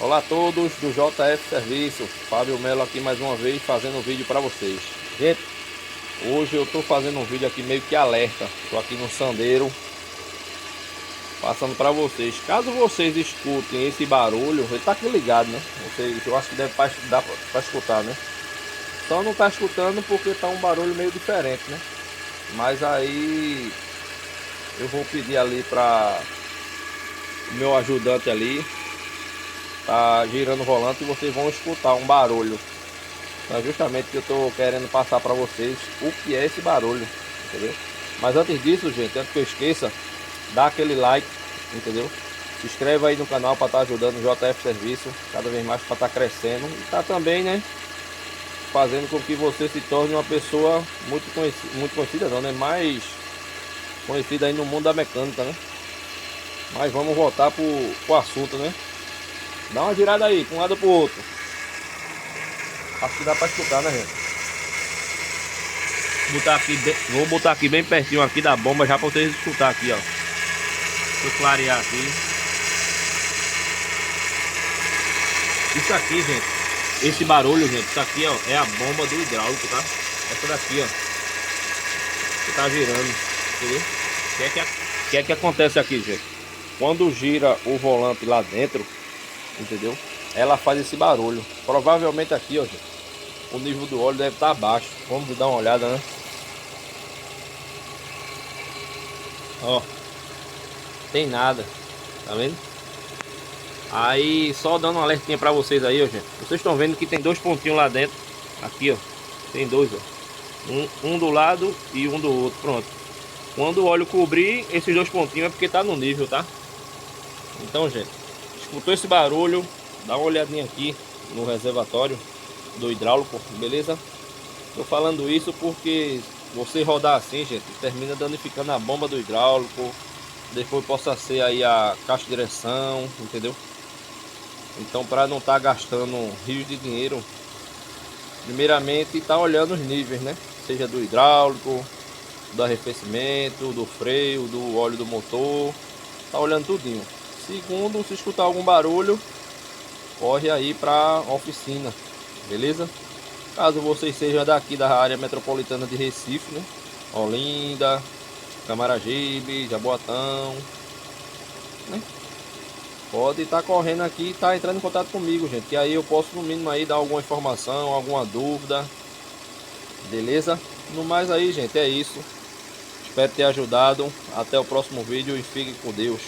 Olá a todos do JF Serviço, Fábio Melo aqui mais uma vez fazendo um vídeo para vocês. Gente, hoje eu tô fazendo um vídeo aqui meio que alerta. Tô aqui no Sandeiro, passando para vocês. Caso vocês escutem esse barulho, ele tá aqui ligado, né? Vocês, eu acho que deve dar para escutar, né? Só não tá escutando porque tá um barulho meio diferente, né? Mas aí eu vou pedir ali para o meu ajudante ali tá girando o volante e vocês vão escutar um barulho. É justamente que eu tô querendo passar para vocês o que é esse barulho, entendeu? Mas antes disso, gente, antes que eu esqueça, dá aquele like, entendeu? Se inscreve aí no canal para estar ajudando o JF Serviço cada vez mais, para estar crescendo e tá também, né, fazendo com que você se torne uma pessoa muito conhecida não, né? Mais conhecida aí no mundo da mecânica, né? Mas vamos voltar pro assunto, né? Dá uma girada aí, com um lado pro outro. Acho que dá pra escutar, né, gente? Vou botar aqui bem pertinho aqui da bomba já pra vocês escutar aqui, ó. Deixa eu clarear aqui. Isso aqui, gente, esse barulho, gente, isso aqui, ó, é a bomba do hidráulico, tá? Essa daqui, ó, que tá girando, entendeu? O que é que acontece aqui, gente? Quando gira o volante lá dentro, entendeu? Ela faz esse barulho. Provavelmente aqui, ó, gente, o nível do óleo deve estar baixo. Vamos dar uma olhada, né? Ó, tem nada, tá vendo? Aí só dando uma alertinha para vocês aí, ó, gente. Vocês estão vendo que tem dois pontinhos lá dentro. Aqui, ó, tem dois, ó. Um do lado e um do outro. Pronto. Quando o óleo cobrir esses dois pontinhos é porque tá no nível, tá? Então, gente, escutou esse barulho? Dá uma olhadinha aqui no reservatório do hidráulico, beleza? Tô falando isso porque você rodar assim, gente, termina danificando a bomba do hidráulico. Depois possa ser aí a caixa de direção, entendeu? Então, para não estar gastando rios de dinheiro, primeiramente tá olhando os níveis, né? Seja do hidráulico, do arrefecimento, do freio, do óleo do motor, tá olhando tudinho. Segundo, se escutar algum barulho, corre aí para oficina, beleza? Caso vocês sejam daqui da área metropolitana de Recife, né? Olinda, Camaragibe, Jaboatão, né? Pode estar correndo aqui e estar entrando em contato comigo, gente, que aí eu posso no mínimo aí dar alguma informação, alguma dúvida, beleza? No mais aí, gente, é isso. Espero ter ajudado. Até o próximo vídeo e fiquem com Deus.